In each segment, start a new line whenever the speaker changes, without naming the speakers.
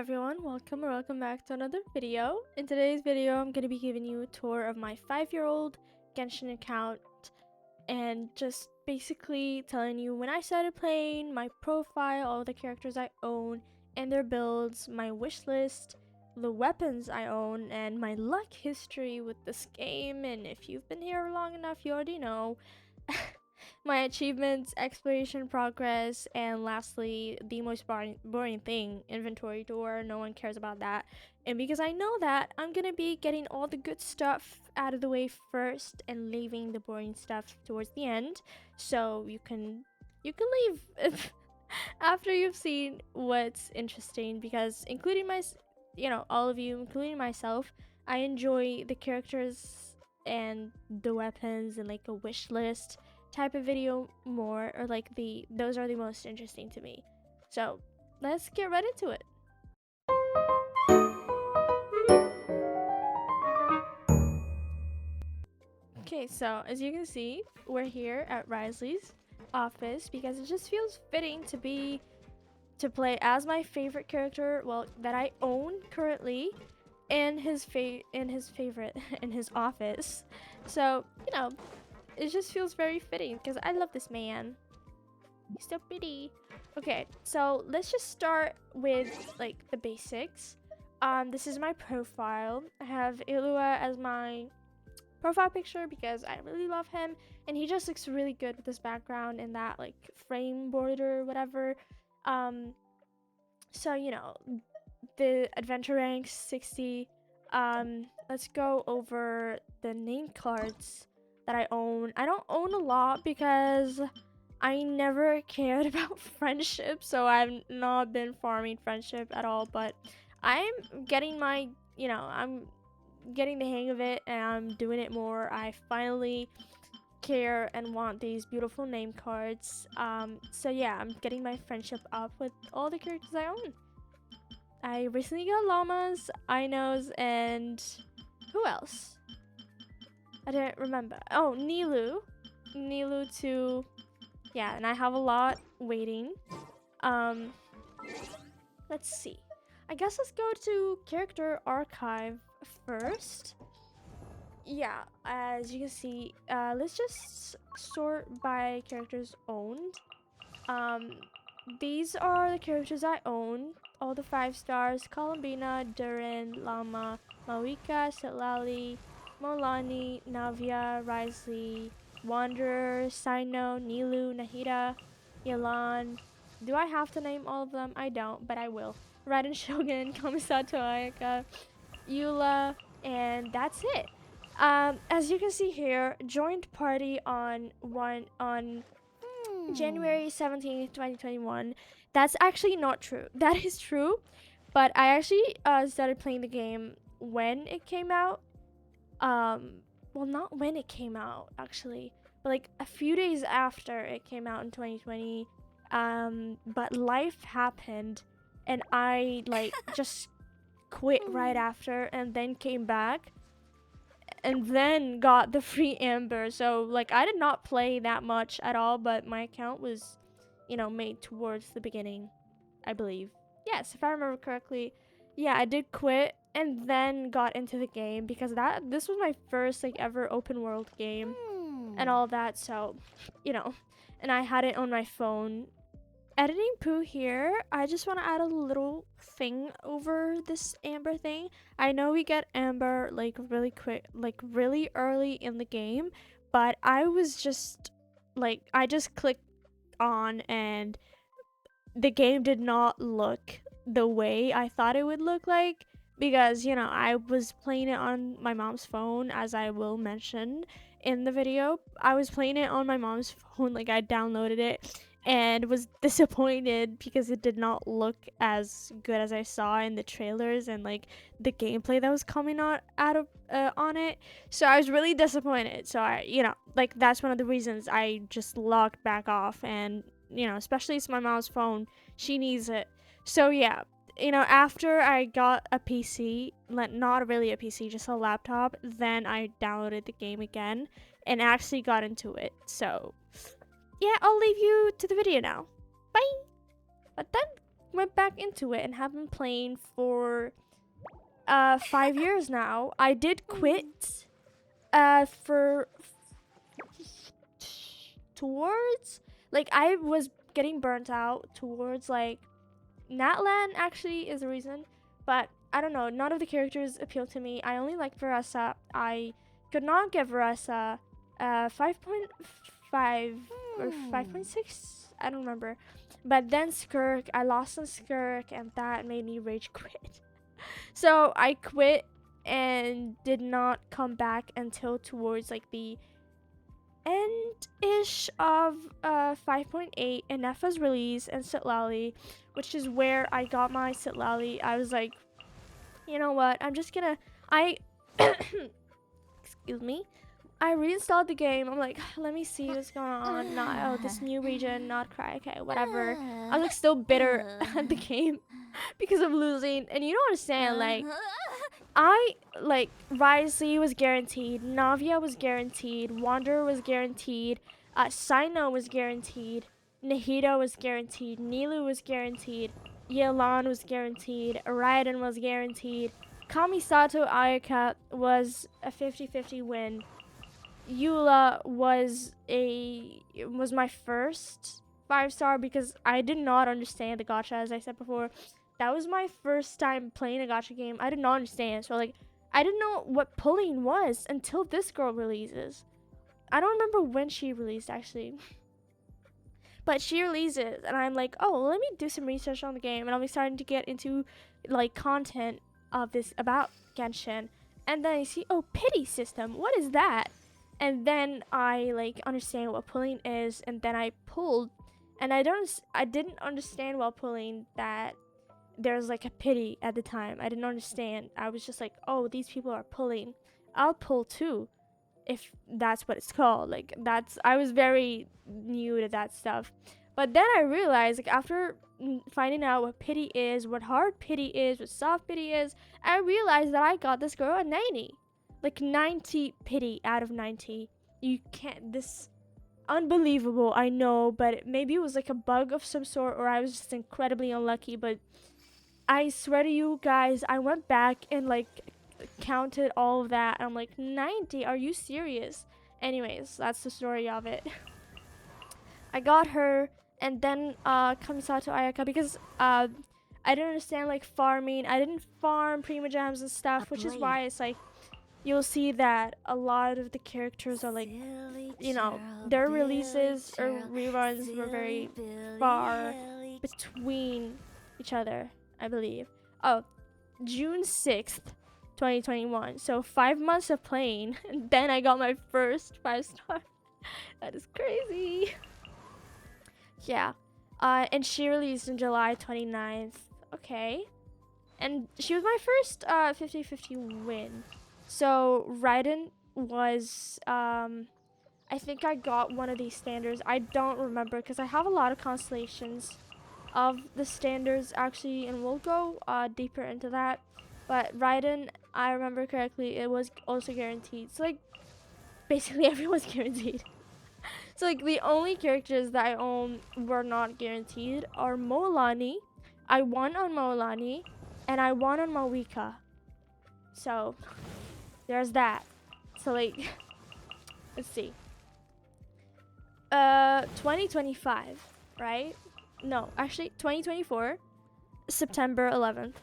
everyone, welcome back to another video. In today's video, I'm going to be giving you a tour of my 5-year-old Genshin account and just basically telling you when I started playing, my profile, all the characters I own and their builds, my wish list, the weapons I own, and my luck history with this game. And if you've been here long enough, you already know. My achievements, exploration progress, and lastly, the most boring thing, inventory tour. No one cares about that. And because I know that, I'm gonna be getting all the good stuff out of the way first and leaving the boring stuff towards the end. So you can leave after you've seen what's interesting, because including all of you, including myself, I enjoy the characters and the weapons and like a wish list type of video more, or like those are the most interesting to me. So let's get right into it. Okay, so as you can see, we're here at Risley's office because it just feels fitting to play as my favorite character, well, that I own currently, in his office. So it just feels very fitting because I love this man. He's so pretty. Okay, so let's just start with like the basics. This is my profile. I have Ilua as my profile picture because I really love him, and he just looks really good with this background and that like frame border, whatever. So the adventure rank 60. Let's go over the name cards that I own. I don't own a lot because I never cared about friendship, so I've not been farming friendship at all, but I'm getting I'm getting the hang of it and I'm doing it more. I finally care and want these beautiful name cards. So yeah, I'm getting my friendship up with all the characters I own. I recently got llamas, Inos, and who else? I don't remember. Oh, Nilu too. Yeah, and I have a lot waiting. Let's see. I guess let's go to character archive first. Yeah, as you can see, let's just sort by characters owned. These are the characters I own. All the 5 stars: Columbina, Durin, Llama, Mawika, Sitlali, Molani, Navia, Risley, Wanderer, Sino, Nilu, Nahida, Yalan. Do I have to name all of them? I don't, but I will. Raiden Shogun, Kamisato Ayaka, Eula, and that's it. As you can see here, joined party on January 17th, 2021. That's actually not true. That is true, but I actually started playing the game when it came out. Well, not when it came out actually, but like a few days after it came out in 2020. But life happened and I like just quit right after and then came back and then got the free Amber. So like I did not play that much at all, but my account was made towards the beginning, I believe. Yes, if I remember correctly. Yeah, I did quit and then got into the game because this was my first like ever open world game and all that. So and I had it on my phone. Editing Pooh here, I just want to add a little thing over this Amber thing. I know we get Amber like really quick, like really early in the game, but I was just like, I just clicked on and the game did not look the way I thought it would look like, because I was playing it on my mom's phone, as I will mention in the video. I was playing it on my mom's phone, like I downloaded it and was disappointed because it did not look as good as I saw in the trailers and like the gameplay that was coming out of on it. So I was really disappointed. So I like that's one of the reasons I just logged back off. And especially it's my mom's phone, she needs it. So yeah, after I got a PC, not really a PC, just a laptop, then I downloaded the game again and actually got into it. So yeah, I'll leave you to the video now. Bye. But then went back into it and have been playing for 5 years now. I did quit for towards like I was getting burnt out towards like Natlan actually is the reason, but I don't know, none of the characters appeal to me. I only like Veressa. I could not get Veressa 5.5 or 5.6, I don't remember. But then Skirk, I lost on Skirk and that made me rage quit. So I quit and did not come back until towards like the end-ish of 5.8 and Nefa's release and Sitlali, which is where I got my Sitlali. I was like, you know what, I'm just gonna excuse me, I reinstalled the game. I'm like, let me see what's going on. Not, oh, this new region, not cry, okay, whatever. I was like still bitter at the game because of losing, and you don't understand, like I like Risley was guaranteed, Navia was guaranteed, Wanderer was guaranteed, Sino was guaranteed, Nahida was guaranteed, Nilu was guaranteed, Yelan was guaranteed, Raiden was guaranteed, Kamisato Ayaka was a 50-50 win. Eula was my first 5-star because I did not understand the gacha, as I said before. That was my first time playing a gacha game. I did not understand. So like I didn't know what pulling was until this girl releases. I don't remember when she released actually. But she releases and I'm like, oh, let me do some research on the game, and I'll be starting to get into like content of this about Genshin. And then I see, oh, pity system. What is that? And then I like understand what pulling is, and then I pulled, and I didn't understand while pulling that there's like a pity at the time. I didn't understand. I was just like, oh, these people are pulling, I'll pull too, if that's what it's called. Like I was very new to that stuff. But then I realized, like after finding out what pity is, what hard pity is, what soft pity is, I realized that I got this girl a 90. Like 90 pity out of 90. You can't, this unbelievable, I know, but maybe it was like a bug of some sort, or I was just incredibly unlucky. But I swear to you guys, I went back and like counted all of that, and I'm like, 90, are you serious? Anyways, that's the story of it. I got her, and then Kamisato Ayaka, because I didn't understand like farming. I didn't farm Prima Gems and stuff, which is why it's like you'll see that a lot of the characters are like, you know, their releases or reruns were very far between each other, I believe. Oh, June 6th, 2021. So 5 months of playing, and then I got my first 5-star. That is crazy. Yeah. And she released on July 29th. Okay. And she was my first 50-50 win. So Raiden was, I think I got one of these standards. I don't remember because I have a lot of constellations of the standards actually, and we'll go deeper into that. But Raiden, I remember correctly, it was also guaranteed. So like basically everyone's guaranteed. So like the only characters that I own were not guaranteed are Moalani. I won on Moalani, and I won on Mawika. So there's that. So like let's see. 2025, right? No, actually 2024, September 11th,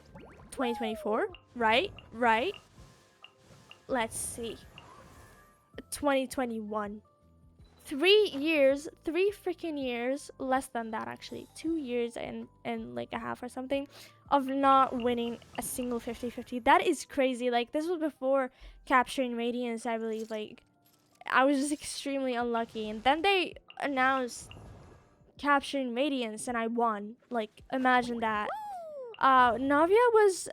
2024, right? Let's see. 2021. 3 years, 3 freaking years, less than that actually, 2 years and like a half or something of not winning a single 50-50. That is crazy. Like this was before capturing Radiance, I believe. Like I was just extremely unlucky, and then they announced capturing Radiance and I won. Like imagine that. Navia was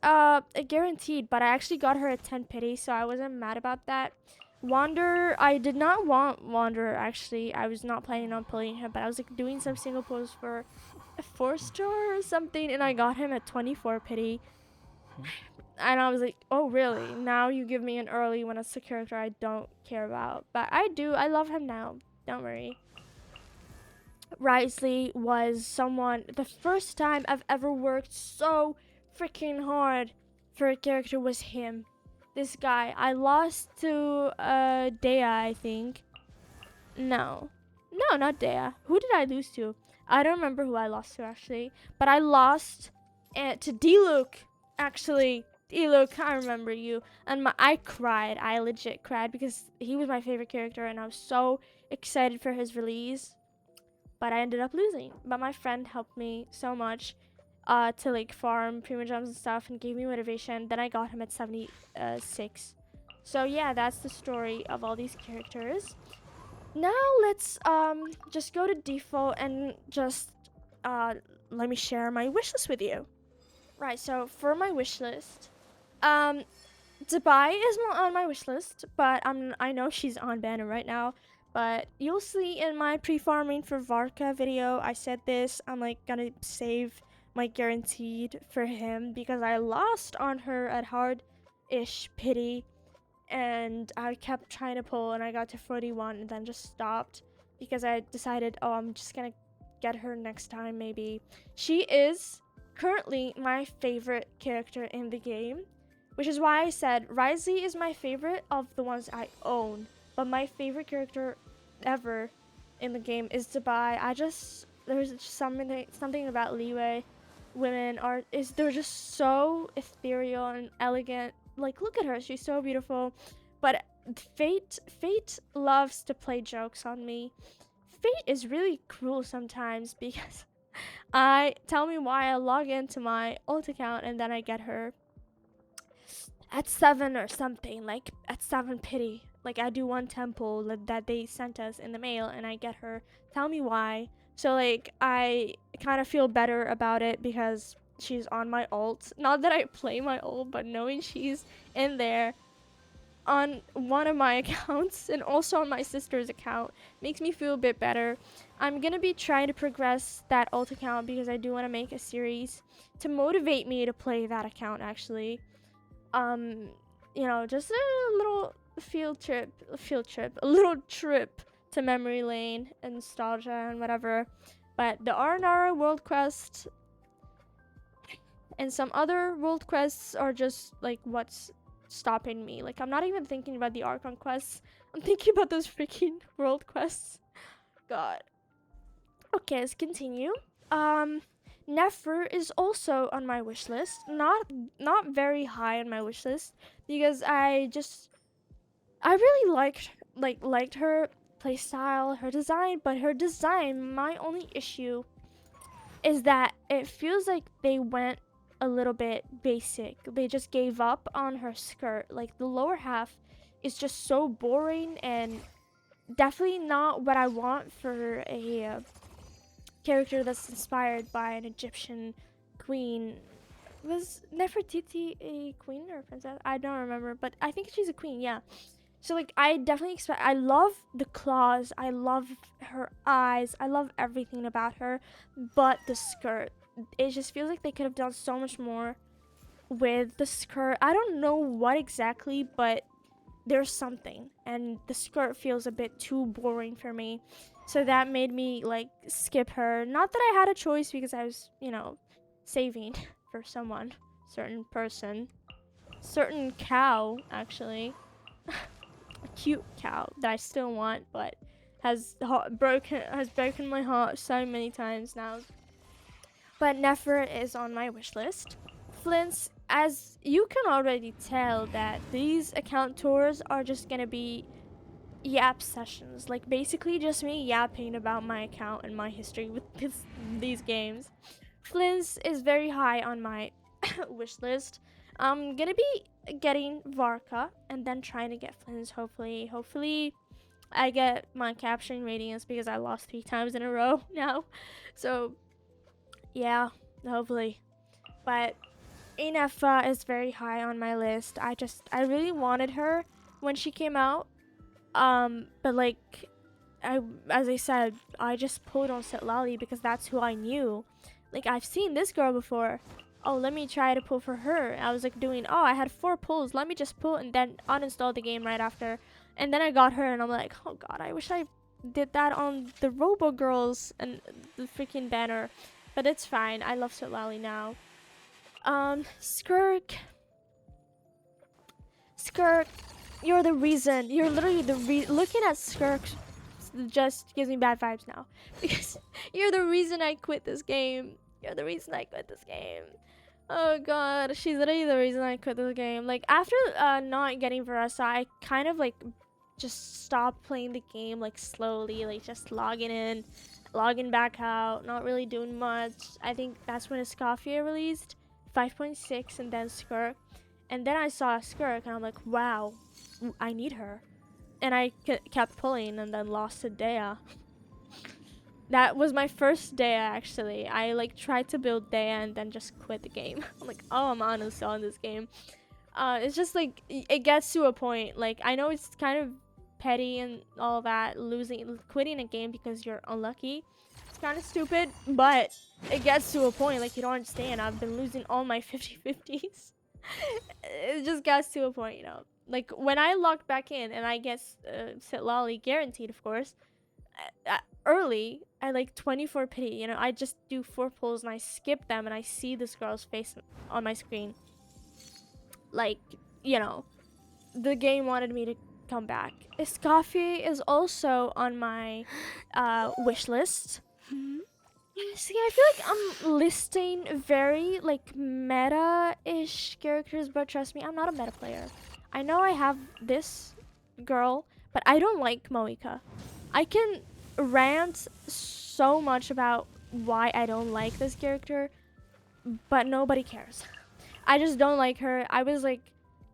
guaranteed, but I actually got her a 10 pity, so I wasn't mad about that. Wanderer, I did not want Wanderer actually. I was not planning on pulling him, but I was like doing some single pulls for a 4-star or something, and I got him at 24 pity. And I was like, oh really? Now you give me an early when it's a character I don't care about. But I do, I love him now. Don't worry. Risley was someone, the first time I've ever worked so freaking hard for a character was him. This guy. I lost to Dea, I think. No. No, not Dea. Who did I lose to? I don't remember who I lost to actually. But I lost to D-Luke, actually. D-Luke, I remember you. And I cried. I legit cried because he was my favorite character and I was so excited for his release. But I ended up losing. But my friend helped me so much to like farm Primogems and stuff and gave me motivation. Then I got him at 76. So yeah, that's the story of all these characters. Now let's just go to default and just let me share my wish list with you. Right, so for my wish list, Dubai is not on my wish list, but I know she's on banner right now. But you'll see in my pre-farming for Varka video, I said this. I'm like gonna save my guaranteed for him because I lost on her at hard-ish pity. And I kept trying to pull and I got to 41 and then just stopped because I decided, oh, I'm just gonna get her next time maybe. She is currently my favorite character in the game, which is why I said Risley is my favorite of the ones I own, but my favorite character ever in the game is Dubai. There's just something about Leeway women they're just so ethereal and elegant. Like, look at her, she's so beautiful. But fate loves to play jokes on me. Fate is really cruel sometimes because tell me why I log into my ult account and then I get her at 7 or something, like at 7 pity. Like, I do one temple that they sent us in the mail and I get her. Tell me why. So like I kind of feel better about it because she's on my ult. Not that I play my ult, but knowing she's in there on one of my accounts and also on my sister's account makes me feel a bit better. I'm gonna be trying to progress that ult account because I do want to make a series to motivate me to play that account actually. You know, just a little a little trip to memory lane and nostalgia and whatever. But the Arnara world quest and some other world quests are just like what's stopping me. Like, I'm not even thinking about the Archon quests. I'm thinking about those freaking world quests. God. Okay, let's continue. Nefer is also on my wish list. Not very high on my wish list because I really liked her playstyle, her design, but her design, my only issue is that it feels like they went a little bit basic. They just gave up on her skirt. Like, the lower half is just so boring and definitely not what I want for a character that's inspired by an Egyptian queen. Was Nefertiti a queen or a princess? I don't remember, but I think she's a queen, yeah. So like, I definitely expect, I love the claws, I love her eyes, I love everything about her, but the skirt, it just feels like they could have done so much more with the skirt. I don't know what exactly, but there's something, and the skirt feels a bit too boring for me. So that made me like skip her. Not that I had a choice because I was, you know, saving for someone, certain person, certain cow actually. A cute cow that I still want, but has broken my heart so many times now. But Nefer is on my wish list. Flint's, as you can already tell, that these account tours are just gonna be yap sessions, like basically just me yapping about my account and my history with these games. Flint's is very high on my wish list. I'm gonna be getting Varka and then trying to get Flint's. Hopefully I get my capturing radiance because I lost 3 times in a row now. So yeah, hopefully. But Inefa is very high on my list. I really wanted her when she came out. But like, as I said, I just pulled on Sitlali because that's who I knew. Like, I've seen this girl before. Oh, let me try to pull for her. I was like I had 4 pulls. Let me just pull and then uninstall the game right after. And then I got her and I'm like, oh god, I wish I did that on the Robo Girls and the freaking banner. But it's fine. I love Sotlali now. Skirk. Skirk, you're the reason. You're literally the looking at Skirk just gives me bad vibes now. Because you're the reason I quit this game. You're the reason I quit this game. Oh god, she's literally the reason I quit this game. Like, after not getting Veressa, I kind of like just stopped playing the game, like slowly, like just logging in, logging back out, not really doing much. I think that's when Escoffier released 5.6 and then Skirk. And then I saw Skirk and I'm like, wow, I need her. And I kept pulling and then lost to Dea. That was my first Dea, actually. I like tried to build Dea and then just quit the game. I'm like, oh, I'm uninstalling this game. It's just like, it gets to a point. Like, I know it's kind of petty and all that, quitting a game because you're unlucky. It's kind of stupid, but it gets to a point. Like, you don't understand. I've been losing all my 50-50s. It just gets to a point, you know. Like, when I logged back in and I guess Sotlali guaranteed, of course, early at like 24 pity, you know, I just do 4 pulls and I skip them and I see this girl's face on my screen. Like, you know, the game wanted me to come back. Escoffier is also on my wish list. See, I feel like I'm listing very like meta-ish characters, but trust me, I'm not a meta player. I know I have this girl, but I don't like Moika. I can rant so much about why I don't like this character, but nobody cares. I just don't like her. I was like,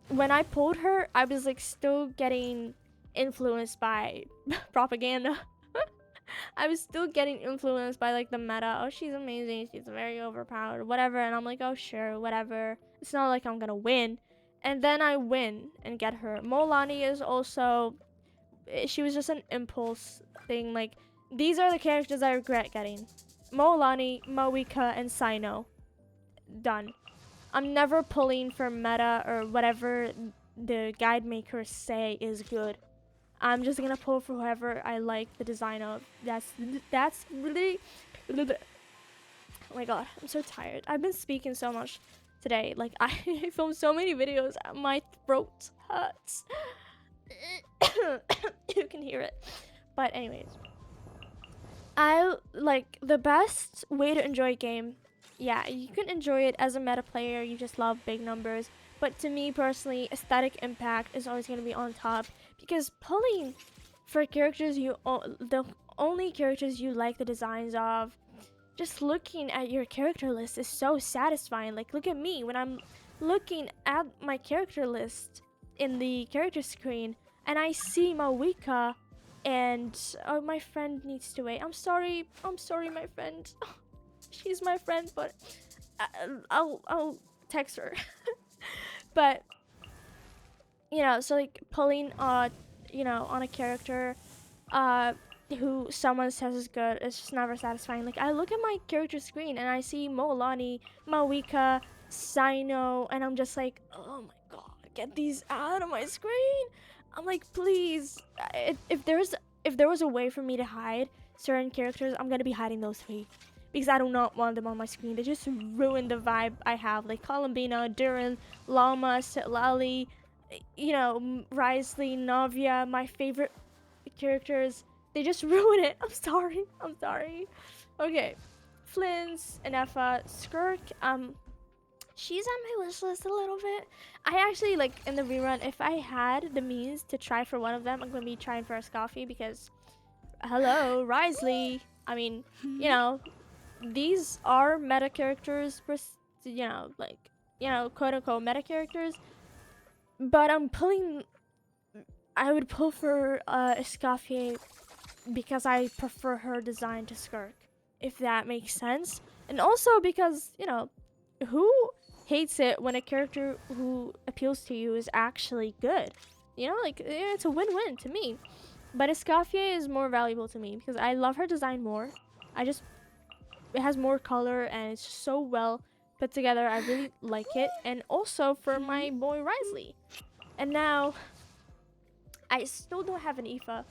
when I pulled her, I was like still getting influenced by propaganda. I was still getting influenced by like the meta. Oh, she's amazing. She's very overpowered, whatever. And I'm like, oh, sure, whatever. It's not like I'm gonna win. And then I win and get her. Molani is also, she was just an impulse thing. Like, these are the characters I regret getting. Molani, Moika, and Sino. Done. I'm never pulling for meta or whatever the guide makers say is good. I'm just gonna pull for whoever I like the design of. That's really. Oh my god, I'm so tired. I've been speaking so much today. Like, I filmed so many videos. My throat hurts. You can hear it. But anyways, I like the best way to enjoy a game. Yeah, you can enjoy it as a meta player. You just love big numbers. But to me personally, aesthetic impact is always going to be on top, because pulling for characters the only characters you like the designs of, just looking at your character list is so satisfying. Like, look at me when I'm looking at my character list in the character screen and I see Mawika and oh, my friend needs to wait. I'm sorry, my friend. She's my friend, but I'll text her. But you know, so like pulling you know, on a character who someone says is good, it's just never satisfying. Like, I look at my character screen and I see Moalani, Mawika, Sino, and I'm just like, oh my god, get these out of my screen. I'm like, please, if there was a way for me to hide certain characters, I'm gonna be hiding those 3. Because I do not want them on my screen. They just ruin the vibe I have. Like Columbina, Duran, Llama, Sotlali, you know, Risley, Navia, my favorite characters. They just ruin it. I'm sorry. Okay. Flynn's, Enefa, Skirk. She's on my wish list a little bit. I actually, like, in the rerun, if I had the means to try for one of them, I'm going to be trying for a Scoffy because, hello, Risley. I mean, you know, these are meta characters, you know, like, you know, quote unquote meta characters. But I would pull for Escoffier because I prefer her design to Skirk, if that makes sense. And also because, you know, who hates it when a character who appeals to you is actually good? You know, like, it's a win-win to me. But Escoffier is more valuable to me because I love her design more. It has more color and it's just so well put together. I really like it. And also for my boy Risley. And now I still don't have an Aoife.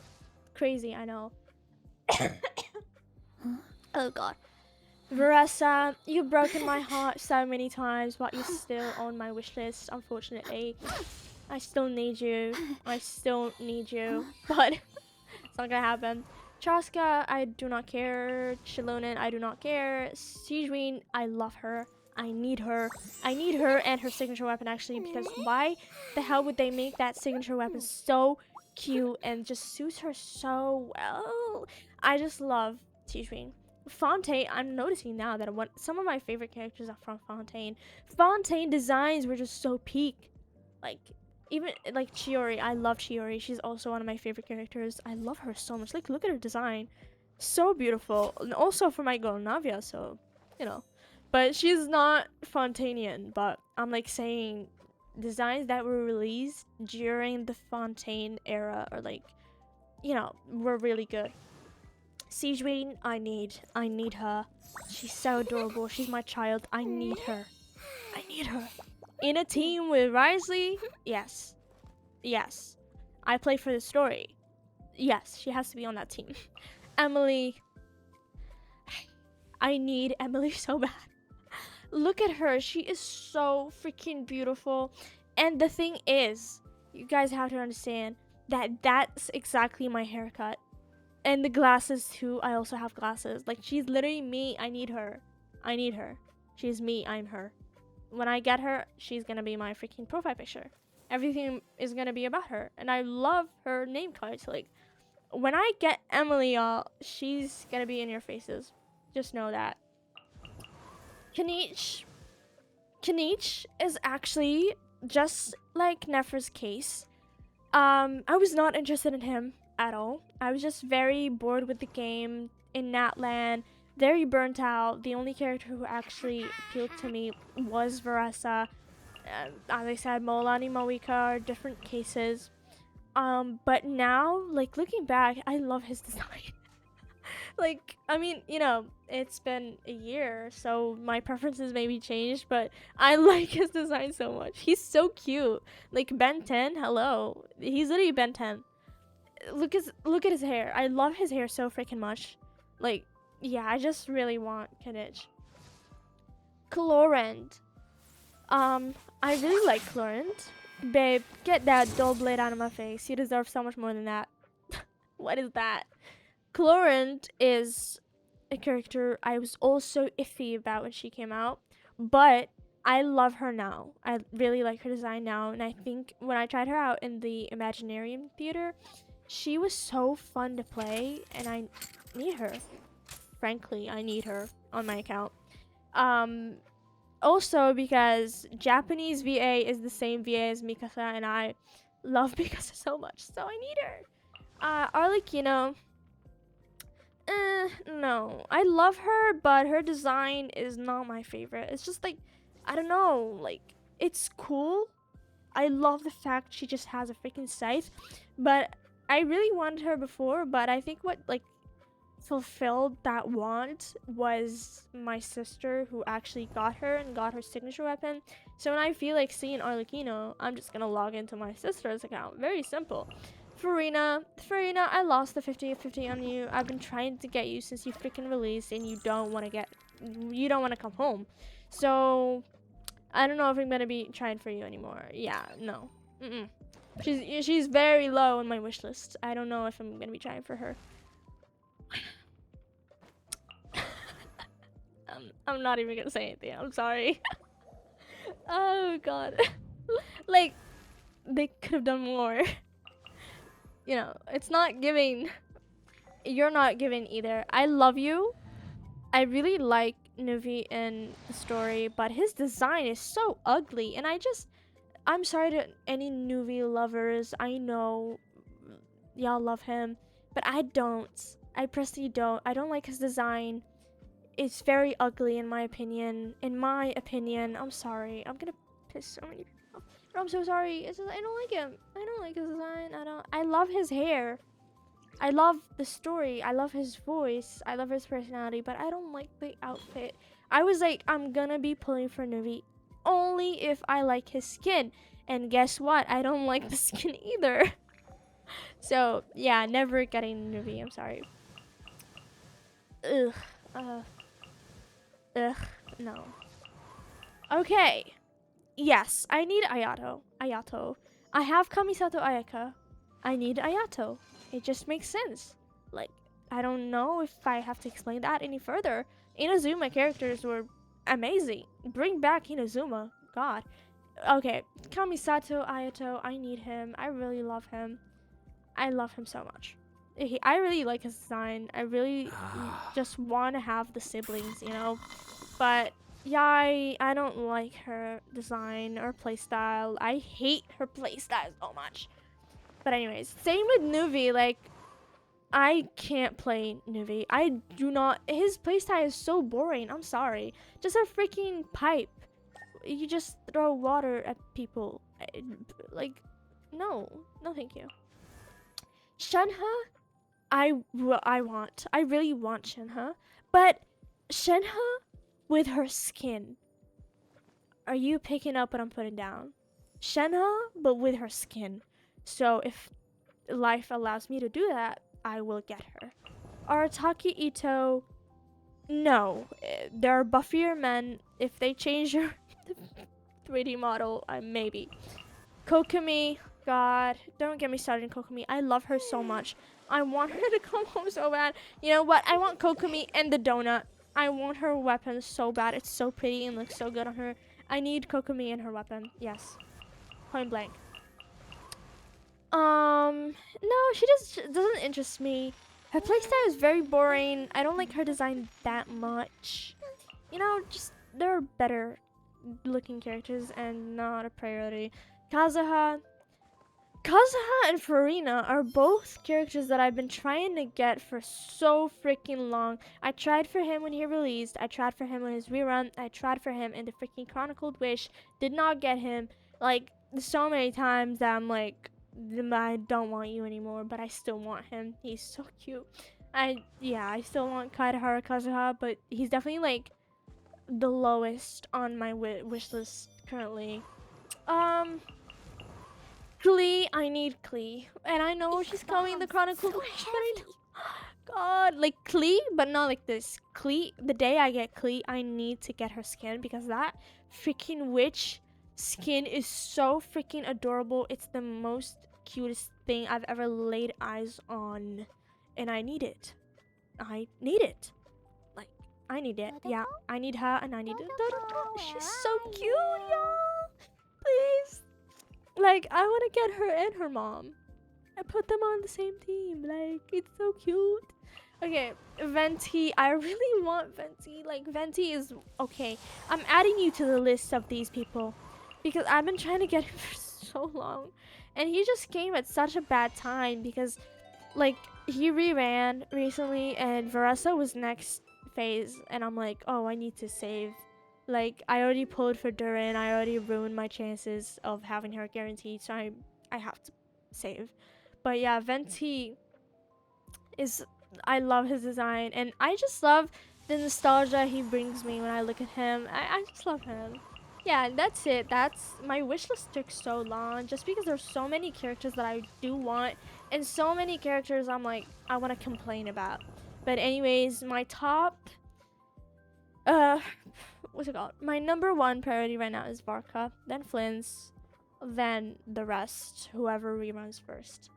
Crazy, I know. Oh god. Veressa, you've broken my heart so many times, but you're still on my wish list, unfortunately. I still need you. I still need you. But it's not gonna happen. Chaska, I do not care. Shilonen, I do not care. Sijwin, I love her. I need her. I need her and her signature weapon, actually, because why the hell would they make that signature weapon so cute and just suits her so well? I just love Sijwin. Fontaine, I'm noticing now that some of my favorite characters are from Fontaine. Fontaine designs were just so peak. Like, even like Chiori, I love Chiori. She's also one of my favorite characters. I love her so much. Like, look at her design. So beautiful. And also for my girl Navia, so, you know. But she's not Fontainian, but I'm like saying designs that were released during the Fontaine era are like, you know, were really good. Sijwin, I need her. She's so adorable. She's my child. I need her. I need her. In a team with Risley? Yes. Yes. I play for the story. Yes, she has to be on that team. Emily. I need Emily so bad. Look at her. She is so freaking beautiful. And the thing is, you guys have to understand that that's exactly my haircut. And the glasses too. I also have glasses. Like, she's literally me. I need her. I need her. She's me. I'm her. When I get her, she's gonna be my freaking profile picture. Everything is gonna be about her. And I love her name cards. Like, when I get Emily, y'all, she's gonna be in your faces. Just know that. Kanich is actually just like Nefer's case. I was not interested in him at all. I was just very bored with the game in Natland, very burnt out. The only character who actually appealed to me was Veressa. As I said, Molani, Moika are different cases. But now, like, looking back, I love his design. Like, I mean, you know, it's been a year, so my preferences maybe changed, but I like his design so much. He's so cute. Like, Ben 10, hello. He's literally Ben 10. Look at his hair. I love his hair so freaking much. Like, yeah, I just really want Kanich. Clorend. I really like Clorend. Babe, get that dull blade out of my face. You deserve so much more than that. What is that? Clorend is a character I was also iffy about when she came out, but I love her now. I really like her design now, and I think when I tried her out in the Imaginarium Theater, she was so fun to play, and I need her. Frankly, I need her on my account. Also because Japanese VA is the same VA as Mikasa, and I love Mikasa so much, so I need her. Arlecchino. No. I love her, but her design is not my favorite. It's just like, I don't know, like, it's cool. I love the fact she just has a freaking scythe, but I really wanted her before, but I think what, like, fulfilled that want was my sister, who actually got her and got her signature weapon. So when I feel like seeing Arlecchino, I'm just gonna log into my sister's account. Very simple. Farina, I lost the 50/50 on you. I've been trying to get you since you freaking released, and you don't want to come home. So I don't know if I'm gonna be trying for you anymore. Yeah, no. She's very low on my wish list. I don't know if I'm gonna be trying for her. I'm not even gonna say anything. I'm sorry. Oh god. Like, they could have done more. You know, it's not giving. You're not giving either. I love you. I really like Nuvi in the story, but his design is so ugly, and I'm sorry to any Nuvi lovers. I know y'all love him, but I don't. I personally don't. I don't like his design. It's very ugly in my opinion. I'm sorry. I'm gonna piss so many people off. I'm so sorry. It's just, I don't like him. I don't like his design. I love his hair. I love the story. I love his voice. I love his personality, but I don't like the outfit. I was like, I'm gonna be pulling for Nuvi only if I like his skin. And guess what? I don't like the skin either. So, yeah, never getting Nuvi. I'm sorry. Ugh. Ugh. No. Okay. Yes, I need Ayato. I have Kamisato Ayaka. I need Ayato. It just makes sense. Like, I don't know if I have to explain that any further. Inazuma characters were amazing. Bring back Inazuma. God. Okay, Kamisato Ayato, I need him. I really love him. I love him so much. I really like his design. I really just want to have the siblings, you know? But yeah, I don't like her design or playstyle. I hate her playstyle so much. But anyways, same with Nuvi. Like, I can't play Nuvi. I do not. His playstyle is so boring. I'm sorry. Just a freaking pipe. You just throw water at people. Like, no. No, thank you. Shenhe, I really want Shenhe. But Shenhe with her skin. Are you picking up what I'm putting down? Shenhe, but with her skin. So if life allows me to do that, I will get her. Arataki Ito, no. There are buffier men. If they change your 3D model, maybe. Kokumi, God, don't get me started in Kokumi. I love her so much. I want her to come home so bad. You know what? I want Kokumi and the donut. I want her weapon so bad. It's so pretty and looks so good on her. I need Kokumi and her weapon. Yes. Point blank. No, she just doesn't interest me. Her playstyle is very boring. I don't like her design that much. You know, just there are better looking characters and not a priority. Kazuha and Farina are both characters that I've been trying to get for so freaking long. I tried for him when he released. I tried for him when his rerun. I tried for him in the freaking Chronicled Wish. Did not get him. Like, so many times that I'm like, I don't want you anymore, but I still want him. He's so cute. I still want Kaidahara Kazuha, but he's definitely like the lowest on my wish list currently. Klee, I need Klee. And I know she's coming, the Chronicle Wish, but I know. God, like Klee, but not like this. Klee, the day I get Klee, I need to get her skin because that freaking witch skin is so freaking adorable. It's the most cutest thing I've ever laid eyes on. And I need it. I need it. Like, I need it. Yeah, I need her and I need it. She's so cute, y'all. Please. Like, I want to get her and her mom. I put them on the same team. Like, it's so cute. Okay, Venti. I really want Venti. Like, Venti is okay. I'm adding you to the list of these people because I've been trying to get him for so long. And he just came at such a bad time because, like, he reran recently and Veressa was next phase. And I'm like, oh, I need to save. Like, I already pulled for Durin. I already ruined my chances of having her guaranteed. So I have to save. But yeah, Venti is... I love his design. And I just love the nostalgia he brings me when I look at him. I just love him. Yeah, that's it. That's... My wish list took so long. Just because there's so many characters that I do want. And so many characters I'm like, I want to complain about. But anyways, my top... what's it called? My number one priority right now is Varka, then Flynn's, then the rest, whoever reruns first.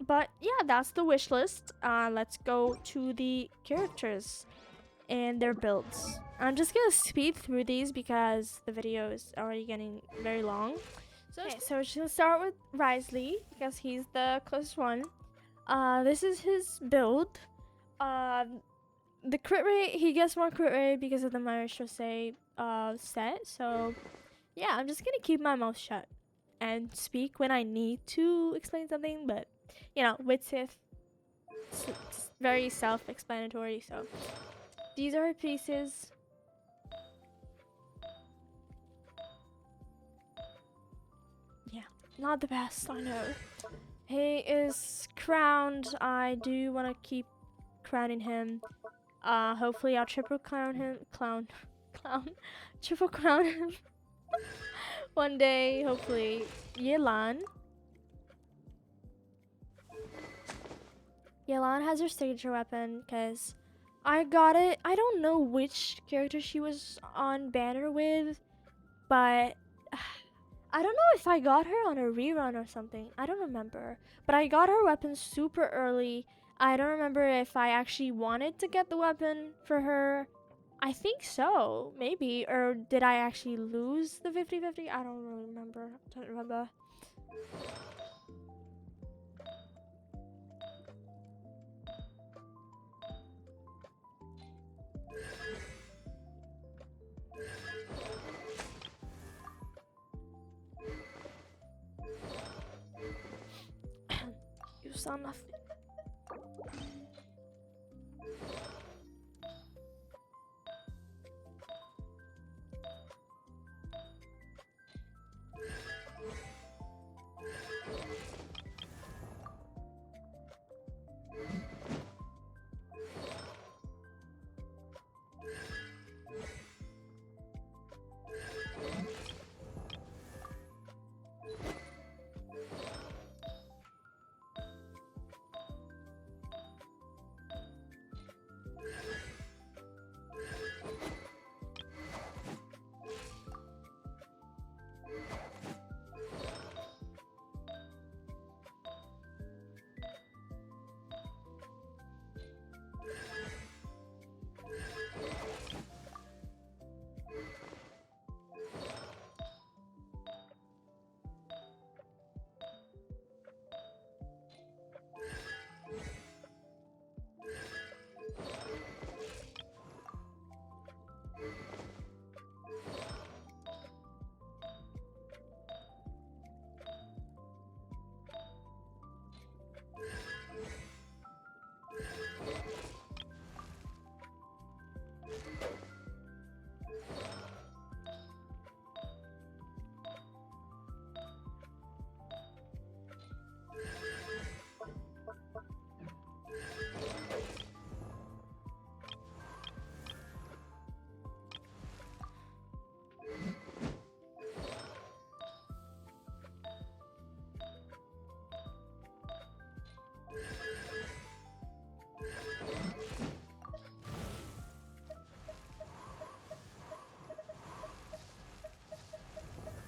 But yeah, that's the wish list. Let's go to the characters and their builds. I'm just gonna speed through these because the video is already getting very long. So we're just gonna start with Risley because he's the closest one. This is his build. The crit rate, he gets more crit rate because of the AR60 set. So yeah, I'm just gonna keep my mouth shut and speak when I need to explain something. But you know, with Sith, it's very self-explanatory. So these are her pieces. Yeah, not the best, I know. He is crowned. I do want to keep crowning him. Hopefully I'll triple crown him. Triple crown him one day, hopefully. Yelan. Yelan has her signature weapon because I got it. I don't know which character she was on banner with, but I don't know if I got her on a rerun or something. I don't remember. But I got her weapon super early. I don't remember if I actually wanted to get the weapon for her. I think so, maybe. Or did I actually lose the 50-50? I don't really remember. Don't remember. You saw nothing.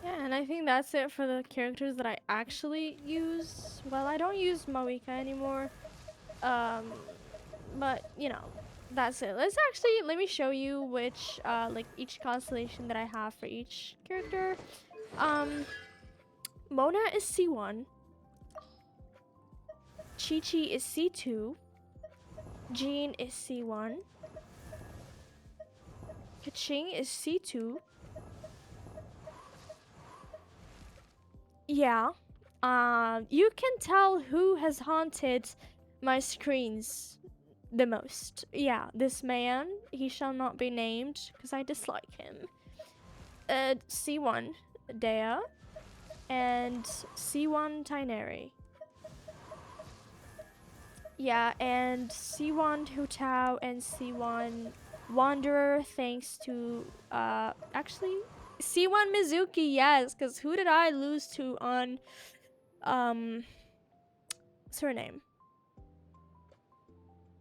Yeah, and I think that's it for the characters that I actually use. Well, I don't use Mawika anymore. Um, but you know, that's it. Let me show you which like each constellation that I have for each character. Um, Mona is C1. Chi-Chi is C2. Jean is C1. Kaching is C2. Yeah. You can tell who has haunted my screens the most. Yeah, this man, he shall not be named because I dislike him. C1, Dea, and C1 Tineri. Yeah, and C1 Hutao and C1 Wanderer, thanks to actually C1 Mizuki, yes, because who did I lose to on what's her name?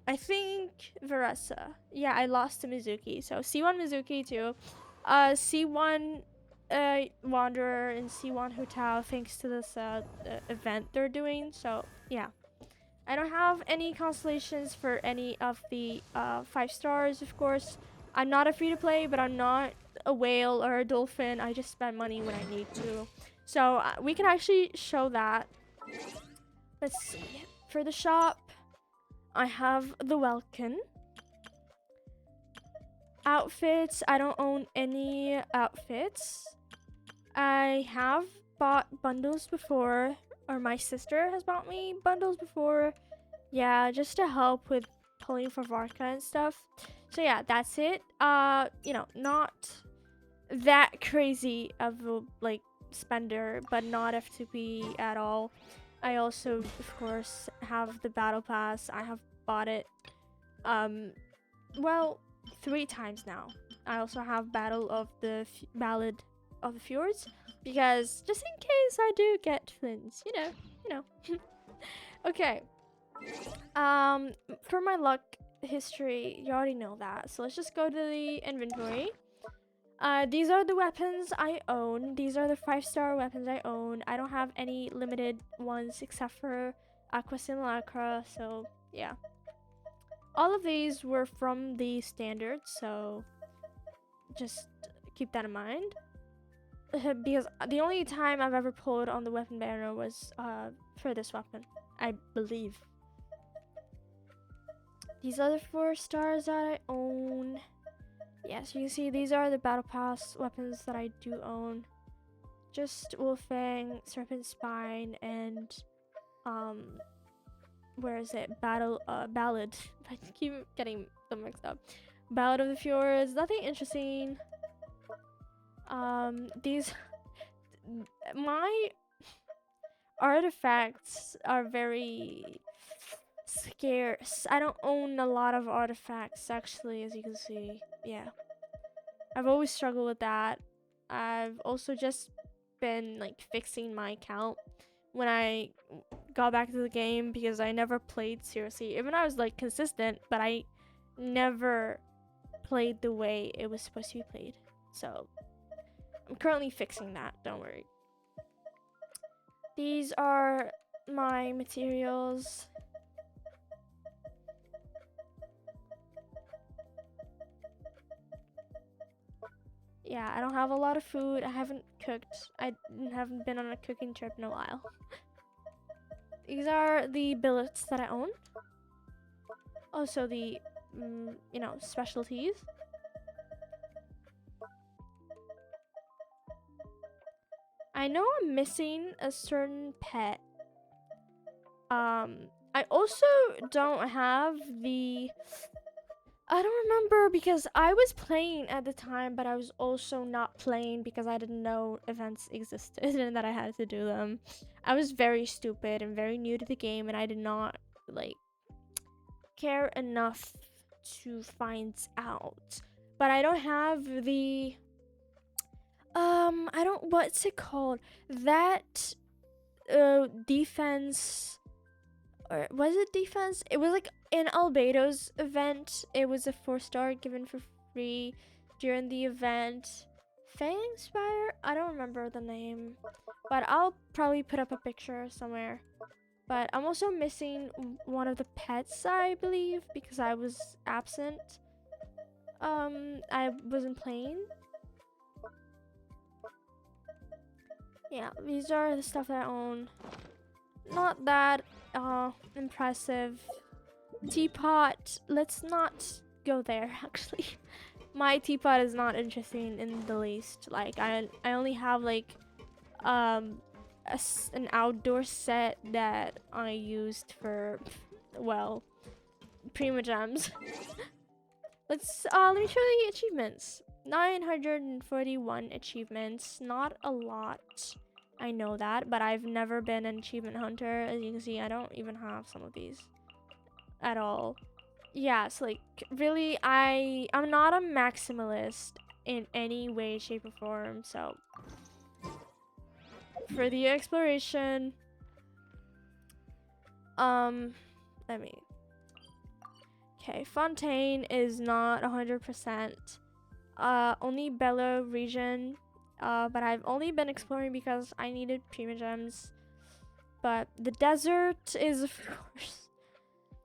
I think Veressa. Yeah, I lost to Mizuki. So C1 Mizuki too. C1 Wanderer and C1 Hutao, thanks to this event they're doing. So yeah. I don't have any constellations for any of the 5 stars, of course. I'm not a free-to-play, but I'm not a whale or a dolphin. I just spend money when I need to. So we can actually show that. Let's see. For the shop, I have the Welkin. Outfits, I don't own any outfits. I have bought bundles before, or my sister has bought me bundles before. Yeah, just to help with pulling for vodka and stuff. So yeah, that's it. You know, not that crazy of a like spender, but not FTP at all. I also, of course, have the battle pass. I have bought it well 3 times now. I also have Ballad of the Fjords, because just in case I do get twins, you know. Okay. For my luck, history. You already know that. So let's just go to the inventory. These are the weapons I own. These are the 5-star weapons I own. I don't have any limited ones except for Aqua Simulacra. So yeah. All of these were from the standard, so just keep that in mind. Because the only time I've ever pulled on the weapon banner was for this weapon, I believe. These are the 4 stars that I own. Yes, you can see these are the battle pass weapons that I do own. Just Wolfang, Serpent Spine, and where is it? Ballad. I keep getting them mixed up. Ballad of the Fjords. Nothing interesting. These my artifacts are very scarce. I don't own a lot of artifacts actually, as you can see. Yeah. I've always struggled with that. I've also just been like fixing my account when I got back to the game because I never played seriously. Even I was like consistent, but I never played the way it was supposed to be played. So I'm currently fixing that, don't worry. These are my materials. Yeah, I don't have a lot of food. I haven't cooked. I haven't been on a cooking trip in a while. These are the billets that I own. Also the, you know, specialties. I know I'm missing a certain pet. I also don't have the... I don't remember because I was playing at the time, but I was also not playing because I didn't know events existed and that I had to do them. I was very stupid and very new to the game, and I did not like care enough to find out. But I don't have the I don't, what's it called? That defense, or was it defense? It was like in Albedo's event. It was a 4-star given for free during the event. Fang Spire? I don't remember the name, but I'll probably put up a picture somewhere. But I'm also missing one of the pets, I believe, because I was absent. I wasn't playing. Yeah, these are the stuff that I own. Not that impressive. Teapot, let's not go there actually. My teapot is not interesting in the least. Like I only have like an outdoor set that I used for, well, Prima Gems. let me show you the achievements. 941 achievements, not a lot. I know that, but I've never been an achievement hunter. As you can see, I don't even have some of these at all. Yeah, so like really I'm not a maximalist in any way, shape, or form. So for the exploration, let me, okay, Fontaine is not 100%. Only Bella region, but I've only been exploring because I needed Prima Gems. But the desert is, of course,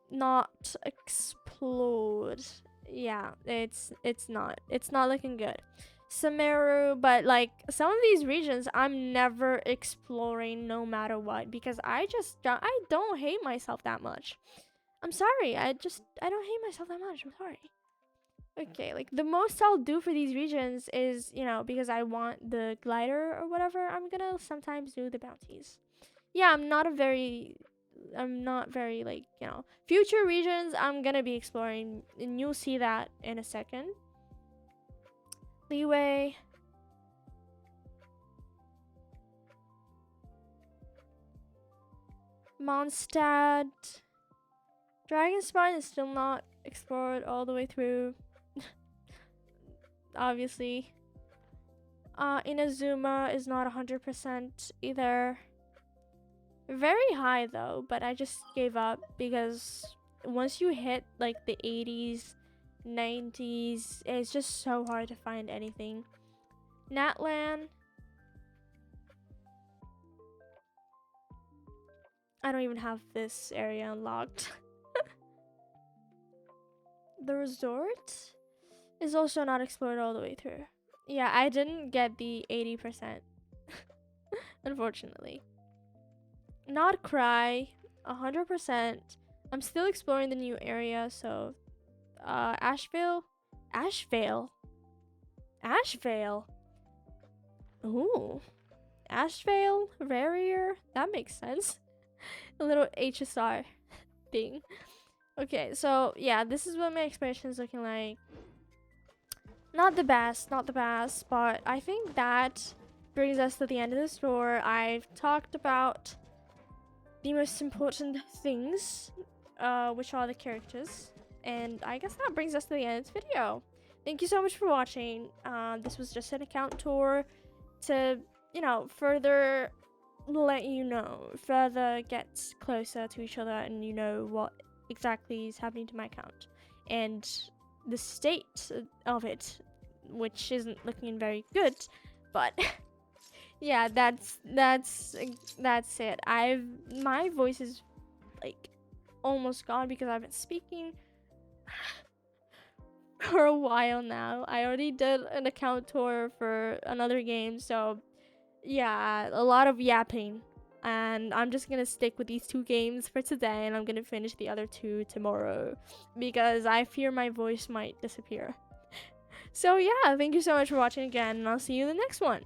not explored. Yeah, it's not looking good. Sumeru, but like some of these regions I'm never exploring no matter what, because I don't hate myself that much. I'm sorry, I don't hate myself that much. I'm sorry. Okay, like the most I'll do for these regions is, you know, because I want the glider or whatever, I'm gonna sometimes do the bounties. Yeah, I'm not very like, you know, future regions I'm gonna be exploring, and you'll see that in a second. Leeway. Mondstadt. Dragon Spine is still not explored all the way through. Obviously. Inazuma is not 100% either. Very high though, but I just gave up because once you hit like the 80s, 90s, it's just so hard to find anything. Natlan. I don't even have this area unlocked. The resort is also not explored all the way through. Yeah, I didn't get the 80%. Unfortunately. Not cry. 100%. I'm still exploring the new area, so Ashvale. Ooh. Ashvale, Rarier. That makes sense. A little HSR thing. Okay, so yeah, this is what my exploration is looking like. Not the best, but I think that brings us to the end of the store. I've talked about the most important things, which are the characters. And I guess that brings us to the end of this video. Thank you so much for watching. This was just an account tour to, you know, further let you know, further get closer to each other and you know what exactly is happening to my account. And the state of it, which isn't looking very good, but yeah, that's it. My voice is like almost gone because I've been speaking for a while now. I already did an account tour for another game, so yeah, a lot of yapping. And I'm just gonna stick with these 2 games for today, and I'm gonna finish the other 2 tomorrow because I fear my voice might disappear. So yeah, thank you so much for watching again, and I'll see you in the next one.